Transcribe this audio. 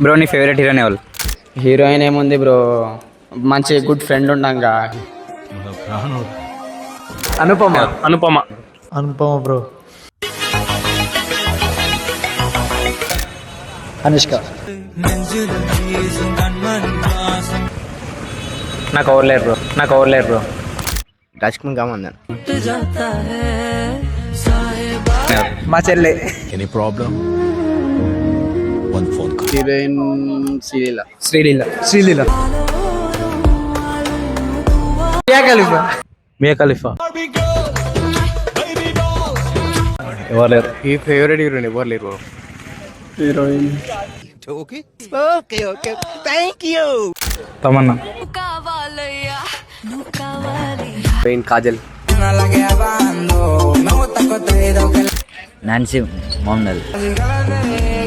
Bro నీ favourite heroine ఎవరు? Heroine ఏముంది బ్రో, మంచి గుడ్ ఫ్రెండ్ ఉండంగా. అనుపమ. అనుపమ. అనుపమ బ్రో. అనుష్క. నాకు ఎవరు లేరు బ్రో. రాజ్కుమార్ కామందన్. మా చెల్లె. Any problem? One phone call. Heroine Sreeleela. Sreeleela. Mia Khalifa. ఎవరు లేరు. ఈ ఫేవరెట్ హీరోయిన్ ఎవరు లేరు. హీరోయిన్ తమన్నా. కాజల్. నాన్సీ మోహన్.